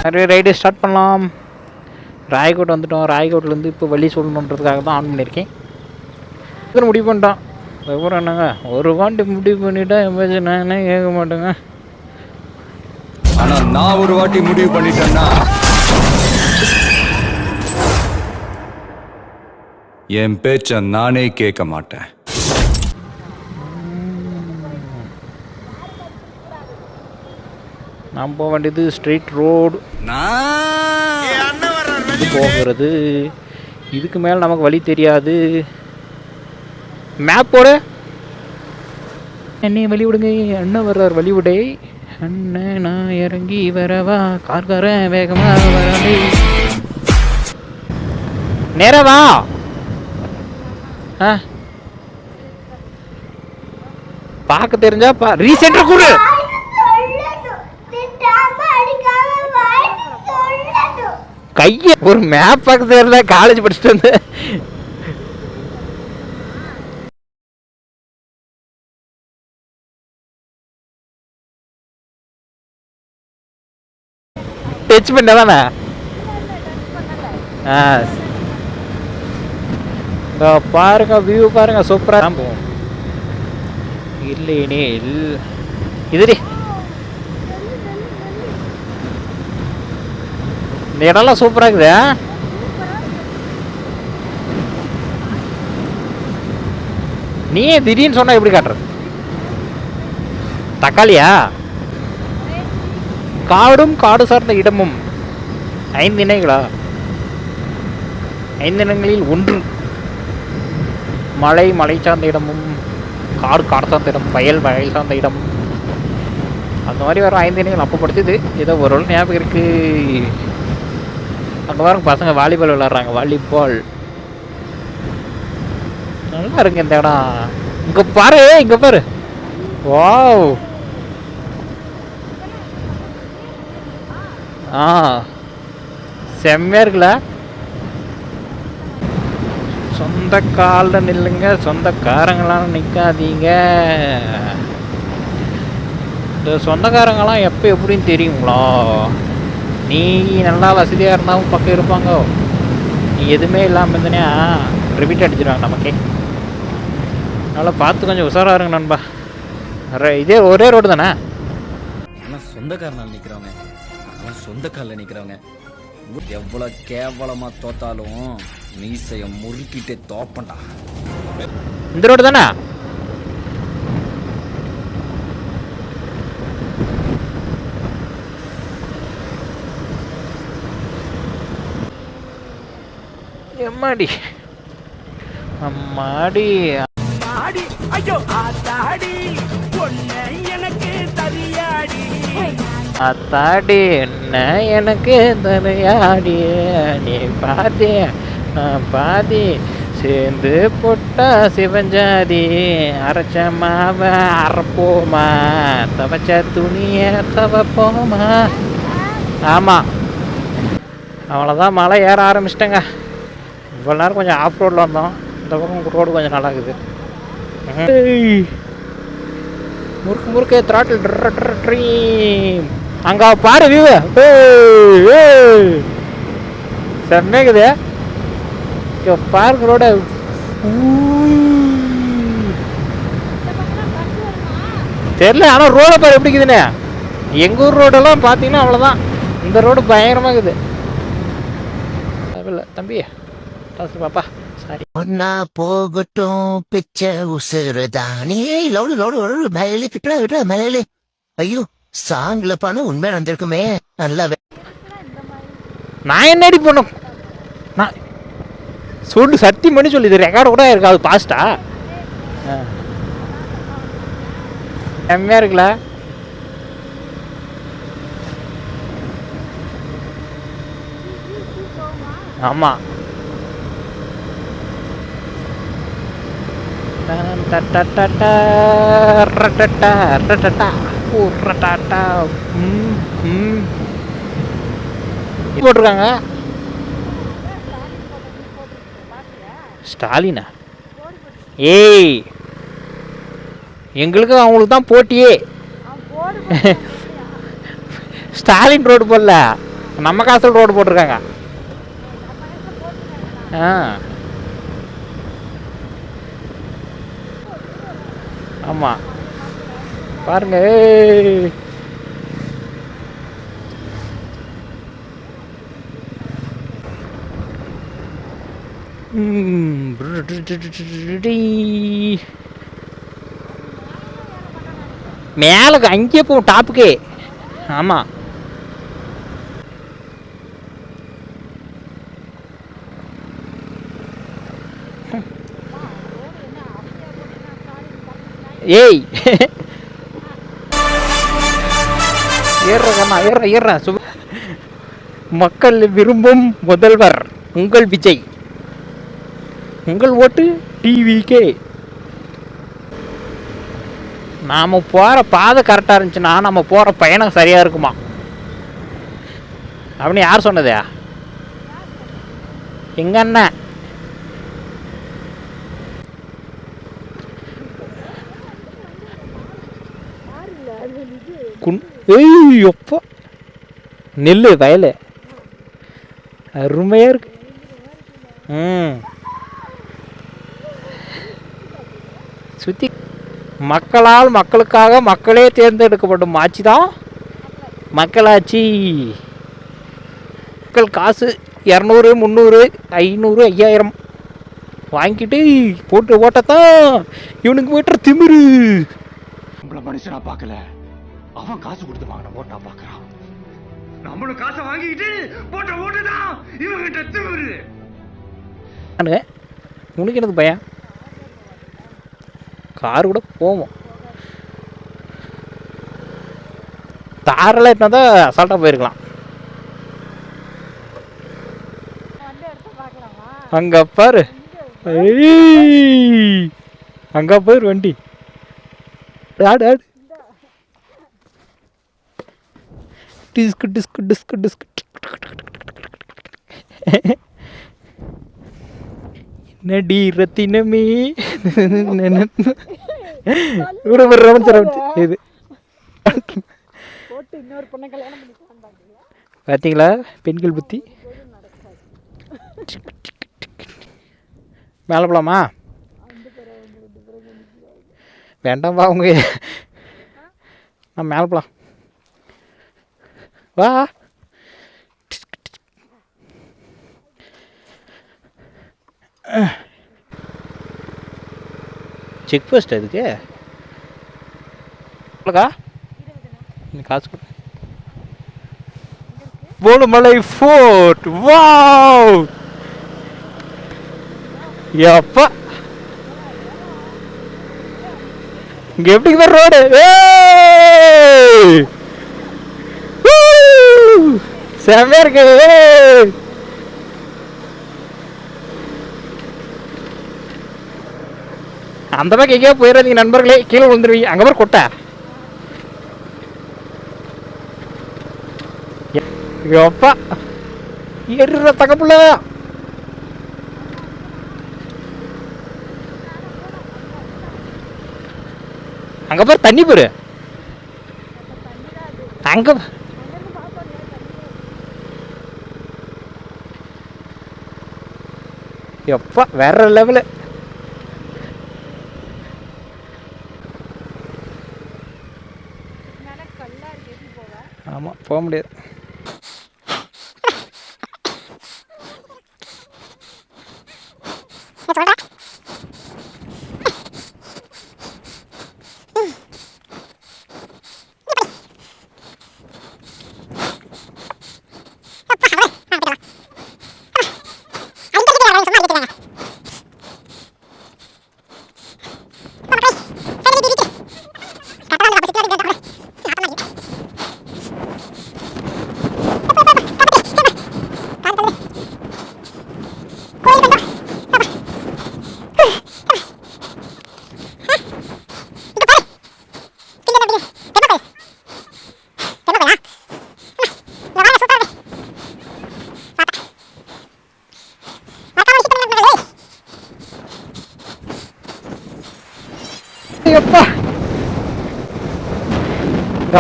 நிறைய ride start பண்ணலாம். ராயக்கோட் வந்துட்டோம். ராயக்கோட்லேருந்து இப்போ வழி சொல்லணுன்றதுக்காக தான் ஆன் பண்ணியிருக்கேன். இதில் முடிவு பண்ணிட்டான். அதுக்கப்புறம் என்னங்க ஒரு வாட்டி முடிவு பண்ணிட்டா எம்மாச்சும் நானே கேட்க மாட்டேங்க. ஆனால் நான் ஒரு வாட்டி முடிவு பண்ணிட்டேன்னா என் பேச்ச நானே கேட்க மாட்டேன். நான் போக வேண்டியது ஸ்ட்ரெயிட் ரோடு போகிறது. இதுக்கு மேலே நமக்கு வழி தெரியாது. மேப் போடு. என்னையும் வழி விடுங்க. அண்ணன் வர்றார் வழி விடே. அண்ணன் நான் இறங்கி வரவா கார்காரன் வேகமா வரவே. நேரவா பார்க்க தெரிஞ்சா ரீசெண்டர் கூட கைய ஒரு மேப் பார்க்க தெரியல. காலேஜ் படிச்சுட்டு வந்து டச் பண்ணதானே. பாருங்க வியூ பாருங்க சூப்பரா போகும். இல்லையே இதுடி இந்த இடம்லாம் சூப்பரா இருக்குது. நீயே திடீர்னு சொன்னா எப்படி காட்டுறது? தக்காளியா? காடும் காடு சார்ந்த இடமும் 5 இணைகளா? 5 இனங்களில் 1 மலை மலை சார்ந்த இடமும் காடு காடு சார்ந்த இடம் வயல் வயல் சார்ந்த இடம் அந்த மாதிரி வரும் 5 இணைகள். அப்போ படிச்சது ஏதோ ஒரு ஞாபகம் இருக்கு. அங்கே பாருங்க பசங்க வாலிபால் விளையாடுறாங்க. வாலிபால் நல்லா இருக்கு இந்த இடம். இங்கே பாரு இங்கே பாரு. வாவ் செம்மையா இருக்குல்ல. சொந்த காலில் நில்லுங்க, சொந்தக்காரங்களாம் நிற்காதீங்க. இந்த சொந்தக்காரங்களாம் எப்போ எப்படின்னு தெரியுங்களா? நீ நல்லா வசதியாக இருந்தாலும் பக்கம் இருப்பாங்க. நீ எதுவுமே இல்லாமல் இருந்தனா ரிப்பீட் அடிச்சிடுவாங்க நமக்கே. அதனால் பார்த்து கொஞ்சம் உஷாராக இருங்க நண்பா. இதே ஒரே ரோடு தானே. ஆனால் சொந்தக்காரனால் நிற்கிறவங்க, ஆனால் சொந்த காலில் நிற்கிறவங்க எவ்வளோ கேவலமாக தோத்தாலும் மீசையை முறுக்கிட்டே தோப்பண்டா. இந்த ரோடு தானே. எம்மாடி அம்மாடி ஐயோ ஆத்தாடி பொண்ணு எனக்கு தரியாடி அத்தாடி என்ன எனக்கு தரையாடி. நீ பாதி நான் பாதி சேர்ந்து போட்டா சிவஞ்சாதி. அரைச்ச மாவ அரைப்போமா, துவைச்ச துணிய துவைப்போமா. ஆமாம் அவ்வளோதான். மழை ஏற ஆரம்பிச்சிட்டேங்க. இவ்வளோ நேரம் கொஞ்சம் ஆஃப் ரோடில் வந்தோம். இந்த பக்கம் ரோடு கொஞ்சம் நல்லா இருக்குது. முறுக்கு முறுக்கு த்ராட்டில் ட்ரீம். அங்கே பாரு வியூ செம்மைக்குது. பாருங்க ரோட. தெரியல ஆனால் ரோடை பாரு எப்படி இருக்குதுன்னு. எங்கள் ஊர் ரோடெல்லாம் பார்த்தீங்கன்னா அவ்வளோதான். இந்த ரோடு பயங்கரமாக இருக்குது. தம்பி பாப்பா சாரி. ஒன்னா போகட்டும் பிச்சை உசுறுதானே லோடு லோடு லோடு மேலே பிட்டா விட்டா மேலே. ஐயோ சாங்ல பண்ண உண்மை நடந்திருக்குமே. நல்லா நான் என்னடி பண்ணும். நான் சொல்லு சத்தியம் பண்ணி சொல்லி இது ரெக்கார்டு கூட இருக்காது. பாஸ்டா செம்மையா இருக்குல்ல. ஆமா போட்டிருக்காங்க. ஸ்டாலினா? ஏய் எங்களுக்கு அவங்களுக்கு தான் போட்டியே. ஸ்டாலின் ரோடு போடல, நம்ம காசில் ரோடு போட்டிருக்காங்க. ஆ ஆமாம் பாருங்க. மேலே அங்கேயே போகும் டாப்புக்கே. ஆமாம் ஏய் ஏறுறேன் ஏறுறேன். மக்கள் விரும்பும் முதல்வர் உங்கள் விஜய். உங்கள் ஓட்டு டிவிக்கே. நாம் போகிற பாதை கரெக்டாக இருந்துச்சுன்னா நம்ம போகிற பயணம் சரியாக இருக்குமா அப்படின்னு யார் சொன்னதா? எங்க அண்ணன். எப்போ நெல் வயல் அருமையாக இருக்கு. சுற்றி மக்களால் மக்களுக்காக மக்களே தேர்ந்தெடுக்கப்படும் ஆட்சி தான் மக்களாட்சி. மக்கள் காசு 200 300 500 5000 வாங்கிட்டு போட்டு ஓட்டத்தான் இவனுக்கு போய்ட்டு திமிரு. நம்மள மனுஷனா பார்க்கல, அவன் காசு கொடுத்து வாங்கின ஓட்டா பார்க்கறான். நம்மளும் காசை வாங்கிட்டு போட்ட ஓட்டுதான் இவங்கிட்ட திமிரு. உனக்கு எனக்கு பயம். கார் கூட போவோம். தாரெல்லாம் எட்டினா தான் அசால்ட்டாக போயிருக்கலாம். அங்கே பாரு, அங்கே போயிரு வண்டி. ஆடு ஆடு. Disc disc disc disc. நடி ரத்தினமே இது பார்த்தீங்களா பெண்கள் புத்தி. மேலே போலாமா? வேண்டாம் உங்க நான் மேலே போலாம் வா. செக் போஸ்ட் அதுக்கு காசு கொடு. போலுமலை ஃபோர்ட். வாவ் எப்பா இங்க எப்படி தான் ரோடு. செம்மையா இருக்கு. அந்த பக்கம் எங்கேயோ போயிடாதீங்க நண்பர்களே, கீழே விழுந்துருவீங்க. அங்கே பேர் கொட்டை. எப்பா ஏறுற தகப்புல. அங்க பேர் தண்ணி பேரு. அங்க எப்பா வேற லெவலு. ஆமாம் போக முடியாது.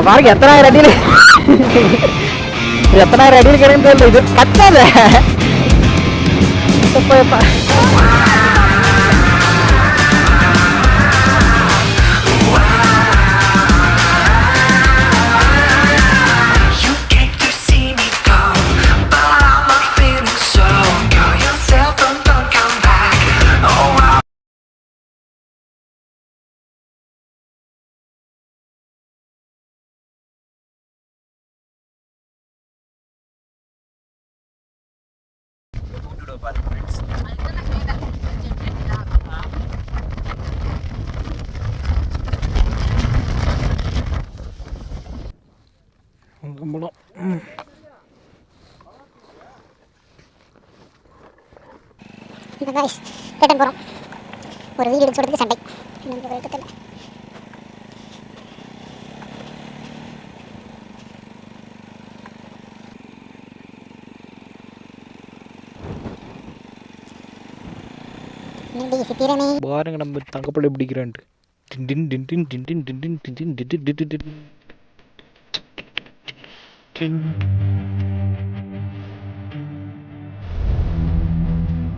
பாருங்க எத்தனாயிரம் அடியில் எத்தனாயிரம் அடி இருக்கிறேன்னு தெரியல. இது கத்தாத. எப்பா, எப்பா. கும்பலம். இப்போ காய்ஸ் ரிட்டன் போகிறோம். ஒரு வீடு எடுத்து சொல்கிறதுக்கு சண்டை. இன்னும் தெரியல. பாருங்க நம்ம தங்கப்பள்ளி பிடிக்கிறான்ட்டு. டின் டின் டின் டின் டின் டின் டின் டின் டின் டின் டின் டின் டின்.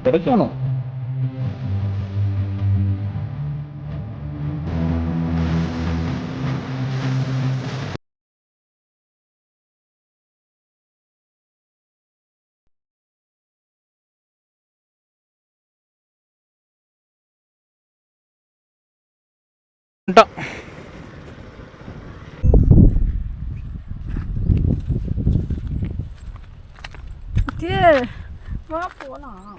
கிடைக்கணும். வா போலாம்.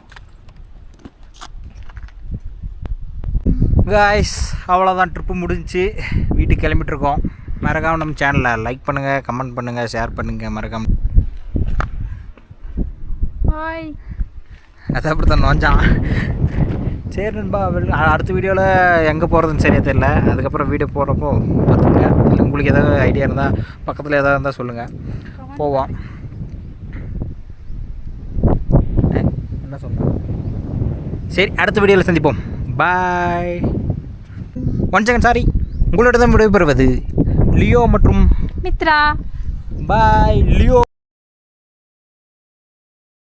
காய்ஸ் அவ்வளோதான், ட்ரிப்பு முடிஞ்சிச்சு. வீட்டுக்கு கிளம்பிட்டுருக்கோம். மறக்காமல் நம்ம சேனலில் லைக் பண்ணுங்கள், கமெண்ட் பண்ணுங்கள், ஷேர் பண்ணுங்கள். மறக்காமல் ஹாய். அது அப்படி தான் நோஞ்சான். சரி நண்பா, அடுத்த வீடியோவில் எங்கே போகிறதுன்னு சரியாக தெரியல. அதுக்கப்புறம் வீடியோ போடுறப்போ பார்த்துங்க. இல்லை உங்களுக்கு ஏதாவது ஐடியா இருந்தால் பக்கத்தில் ஏதாவது இருந்தால் சொல்லுங்கள், போவோம். என்ன சொல்கிறேன்? சரி, அடுத்த வீடியோவில் சந்திப்போம். பாய். One second, sorry. உங்களோட தான் விடைபெறுவது லியோ மற்றும் மித்ரா. பாய் லியோ.